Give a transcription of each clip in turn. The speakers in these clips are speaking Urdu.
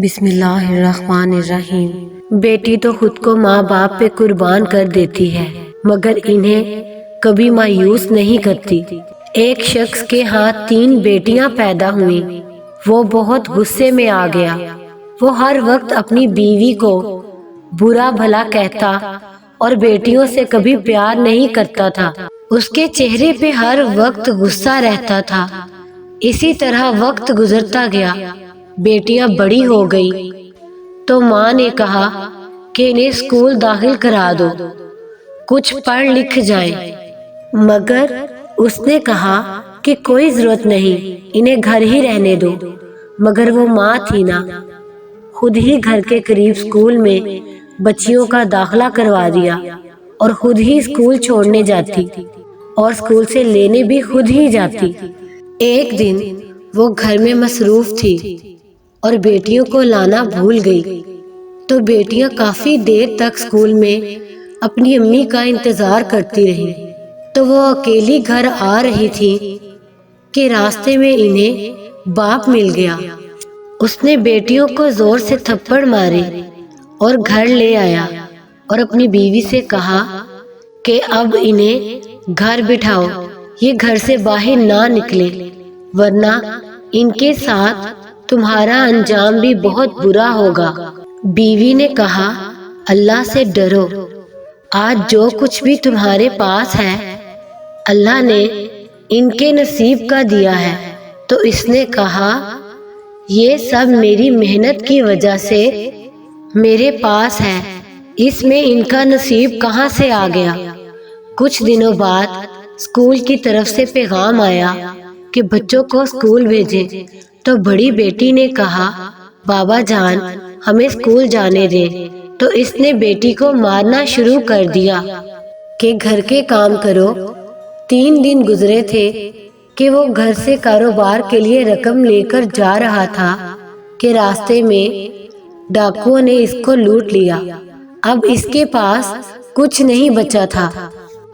بسم اللہ الرحمن الرحیم۔ بیٹی تو خود کو ماں باپ پہ قربان کر دیتی ہے مگر انہیں کبھی مایوس نہیں کرتی۔ ایک شخص کے ہاں 3 بیٹیاں پیدا ہوئیں۔ وہ بہت غصے میں آ گیا۔ وہ ہر وقت اپنی بیوی کو برا بھلا کہتا اور بیٹیوں سے کبھی پیار نہیں کرتا تھا۔ اس کے چہرے پہ ہر وقت غصہ رہتا تھا۔ اسی طرح وقت گزرتا گیا۔ بیٹیاں بڑی ہو گئی تو ماں نے کہا کہ انہیں اسکول داخل کرا دو، کچھ پڑھ لکھ جائیں، مگر اس نے کہا کہ کوئی ضرورت نہیں، انہیں گھر ہی رہنے دو۔ مگر وہ ماں تھی نا، خود ہی گھر کے قریب اسکول میں بچیوں کا داخلہ کروا دیا اور خود ہی اسکول چھوڑنے جاتی اور اسکول سے لینے بھی خود ہی جاتی۔ ایک دن وہ گھر میں مصروف تھی اور بیٹیوں کو لانا بھول گئی، تو بیٹیاں کافی دیر تک اسکول میں اپنی امی کا انتظار کرتی رہیں۔ تو وہ اکیلی گھر آ رہی تھی کہ راستے میں انہیں باپ مل گیا۔ اس نے بیٹیوں کو زور سے تھپڑ مارے اور گھر لے آیا اور اپنی بیوی سے کہا کہ اب انہیں گھر بٹھاؤ، یہ گھر سے باہر نہ نکلے ورنہ ان کے ساتھ تمہارا انجام بھی بہت برا ہوگا۔ بیوی نے کہا اللہ سے ڈرو، آج جو کچھ بھی تمہارے پاس ہے اللہ نے ان کے نصیب کا دیا ہے۔ تو اس نے کہا یہ سب میری محنت کی وجہ سے میرے پاس ہے، اس میں ان کا نصیب کہاں سے آ گیا۔ کچھ دنوں بعد اسکول کی طرف سے پیغام آیا کہ بچوں کو اسکول بھیجیں۔ تو بڑی بیٹی نے کہا بابا جان ہمیں اسکول جانے دیں۔ تو اس نے بیٹی کو مارنا شروع کر دیا کہ گھر کے کام کرو۔ 3 دن گزرے تھے کہ وہ گھر سے کاروبار کے لیے رقم لے کر جا رہا تھا کہ راستے میں ڈاکوؤں نے اس کو لوٹ لیا۔ اب اس کے پاس کچھ نہیں بچا تھا۔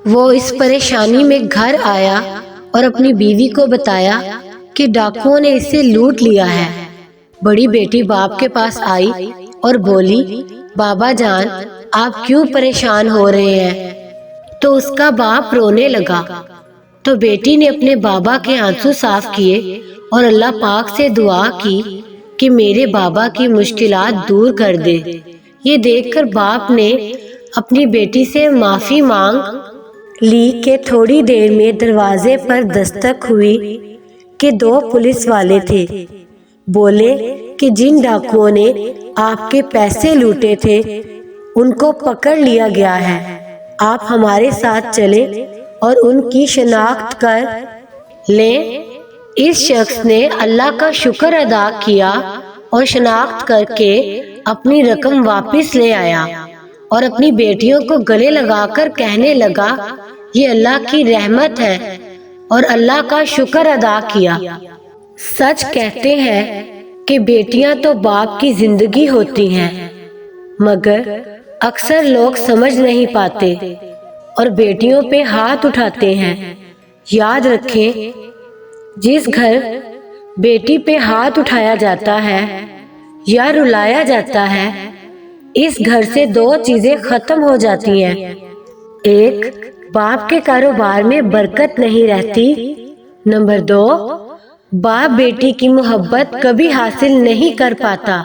وہ اس پریشانی میں گھر آیا اور اپنی بیوی کو بتایا کہ ڈاکوؤں نے اسے لوٹ لیا ہے۔ بڑی بیٹی باپ کے پاس آئی اور بولی بابا جان آپ کیوں پریشان ہو رہے ہیں؟ تو اس کا باپ رونے لگا۔ تو بیٹی نے اپنے بابا کے آنسو صاف کیے اور اللہ پاک سے دعا کی کہ میرے بابا کی مشکلات دور کر دے۔ یہ دیکھ کر باپ نے اپنی بیٹی سے معافی مانگ لی کہ تھوڑی دیر میں دروازے پر دستک ہوئی کہ 2 پولیس والے تھے۔ بولے کہ جن ڈاکوؤں نے آپ کے پیسے لوٹے تھے ان کو پکڑ لیا گیا ہے، آپ ہمارے ساتھ چلیں اور ان کی شناخت کر لیں۔ اس شخص نے اللہ کا شکر ادا کیا اور شناخت کر کے اپنی رقم واپس لے آیا اور اپنی بیٹیوں کو گلے لگا کر کہنے لگا یہ اللہ کی رحمت ہے اور اللہ کا شکر ادا کیا۔ سچ کہتے ہیں کہ بیٹیاں تو باپ کی زندگی ہوتی ہیں مگر اکثر لوگ سمجھ نہیں پاتے اور بیٹیوں پہ ہاتھ اٹھاتے ہیں۔ یاد رکھیں جس گھر بیٹی پہ ہاتھ اٹھایا جاتا ہے یا رلایا جاتا ہے اس گھر سے 2 چیزیں ختم ہو جاتی ہیں۔ ایک، باپ کے کاروبار میں برکت نہیں رہتی۔ نمبر 2، باپ بیٹی کی محبت کبھی حاصل نہیں کر پاتا۔